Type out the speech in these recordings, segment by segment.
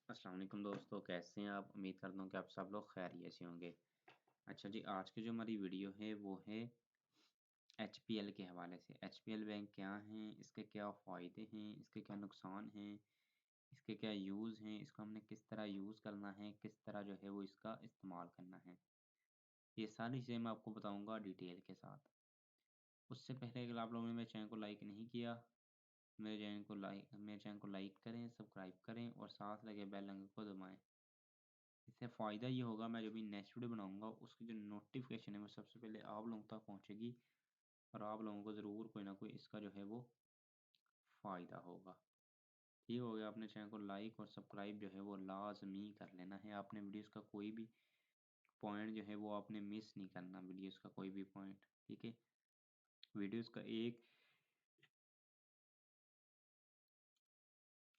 अस्सलाम वालेकुम दोस्तों, कैसे हैं आप? उम्मीद करता हूँ कि आप सब लोग खैरियत से होंगे। अच्छा जी, आज की जो हमारी वीडियो है वो है एचपीएल के हवाले से। एचपीएल बैंक क्या है, इसके क्या फ़ायदे हैं, इसके क्या नुकसान हैं, इसके क्या यूज़ हैं, इसको हमने किस तरह यूज़ करना है, किस तरह जो है वो इसका इस्तेमाल करना है। ये सारी चीज़ें मैं आपको बताऊँगा डिटेल के साथ। उससे पहले अगर आप लोगों ने मेरे चैनल को लाइक नहीं किया, मेरे चैनल को लाइक करें, सब्सक्राइब करें और साथ लगे बेल आइकन को दबाएँ। इससे फ़ायदा ये होगा, मैं जो भी नेक्स्ट वीडियो बनाऊँगा उसकी जो नोटिफ़िकेशन है वो सबसे पहले आप लोगों तक पहुँचेगी और आप लोगों को ज़रूर कोई ना कोई इसका जो है वो फ़ायदा होगा। ठीक हो गया, अपने चैनल को लाइक और सब्सक्राइब जो है वो लाज़मी कर लेना है। आपने वीडियोज़ का कोई भी पॉइंट जो है वो आपने मिस नहीं करना, वीडियोज़ का कोई भी पॉइंट, ठीक है? वीडियोज़ का एक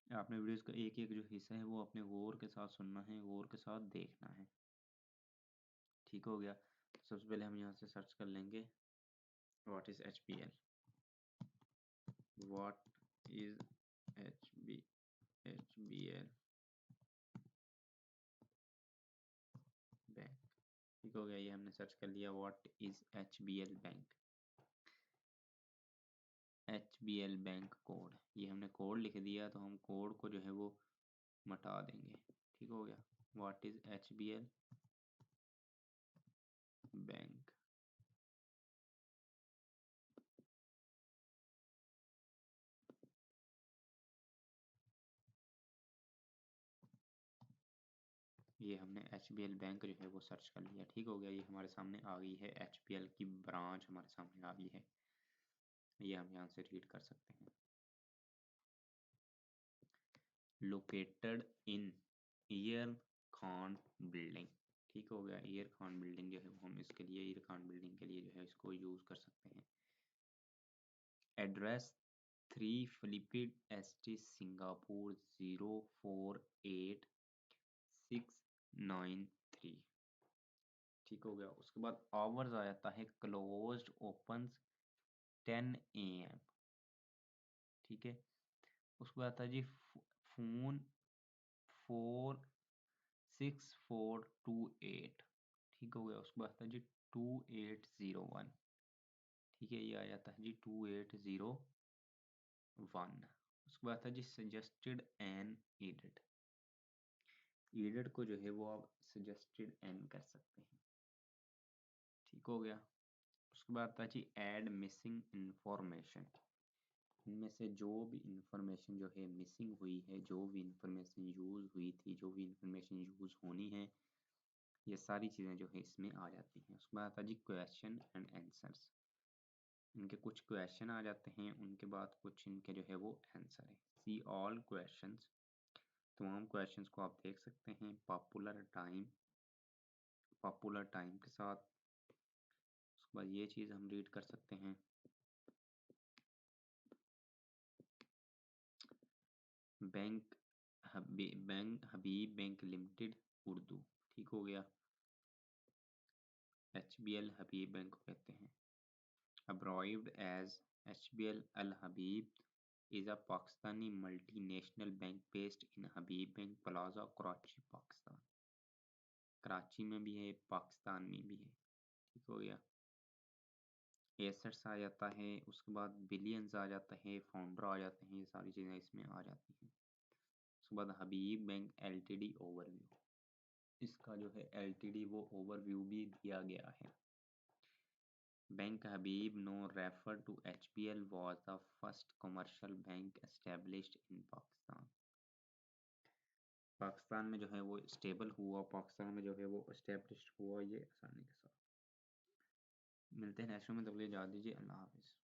आपने वीडियोज़ का एक-एक जो हिस्सा है वो अपने गौर के साथ सुनना है, गौर के साथ देखना है। ठीक हो गया? सबसे पहले हम यहाँ से सर्च कर लेंगे what is HPL? What is HBL bank? ठीक हो गया, ये हमने सर्च कर लिया what is HBL bank. HBL bank code, ये हमने कोड लिख दिया तो हम कोड को जो है वो मिटा देंगे। ठीक हो गया, व्हाट इज़ एचबीएल बैंक। ये हमने एचबीएल बैंक जो है वो सर्च कर लिया। ठीक हो गया, ये हमारे सामने आ गई है, एचबीएल की ब्रांच हमारे सामने आ गई है। ये हम यहाँ से रीड कर सकते हैं। Located in year Khan building. ठीक हो गया, ईयर खान बिल्डिंग जो है वो हम इसके लिए ईयर खान बिल्डिंग के लिए जो है इसको यूज़ कर सकते हैं। Address 3 Phillip ST Singapore 048693। ठीक हो गया, उसके बाद आवर्स आ जाता है क्लोज्ड ओपन्स 10 AM। ठीक है, उसके बाद आता है जी फोन 46428। ठीक हो गया, उसके बाद आता है जी 2801। ठीक है, ये आ जाता है जी 2801। उसके बाद आता है जी सजेस्टेड एन एडिट। एडिट को जो है वो आप सजेस्टेड एन कर सकते हैं। ठीक हो गया, उसके बाद आता है जी ऐड मिसिंग इंफॉर्मेशन। इनमें से जो भी इंफॉर्मेशन जो है मिसिंग हुई है, जो भी इंफॉर्मेशन यूज़ हुई थी, जो भी इंफॉर्मेशन यूज़ होनी है, ये सारी चीज़ें जो है इसमें आ जाती हैं। उसके बाद आता है जी क्वेश्चन एंड आंसर्स। इनके कुछ क्वेश्चन आ जाते हैं, उनके बाद कुछ इनके जो है वो आंसर है। सी ऑल क्वेश्चंस, तमाम क्वेश्चंस को आप देख सकते हैं। पॉपुलर टाइम के साथ। उसके बाद ये चीज़ हम रीड कर सकते हैं। बैंक हबीब बैंक लिमिटेड उर्दू। ठीक हो गया, एचबीएल हबीब बैंक को कहते हैं। Arrived as HBL Al Habib is a Pakistani multinational bank based in Habib Bank Plaza, Karachi, Pakistan. Karachi में भी है, पाकिस्तान में भी है। ठीक हो गया, एसेट्स आ जाता है, उसके बाद बिलियंस आ जाता है, फाउंडर आ जाते हैं, ये सारी चीज़ें इसमें आ जाती हैं। उसके बाद हबीब बैंक एलटीडी ओवरव्यू, इसका जो है एलटीडी वो ओवरव्यू भी दिया गया है। Bank Habib Noor referred to HBL was the first commercial bank established in Pakistan. Pakistan में जो है वो स्टेबल हुआ, पाकिस्तान में जो है वो एस्टेब्लिश हुआ, ये आसानी के साथ। मिलते हैं नेक्स्ट में, तब तक के लिए इजाज़त दीजिए। अल्लाह हाफिज़।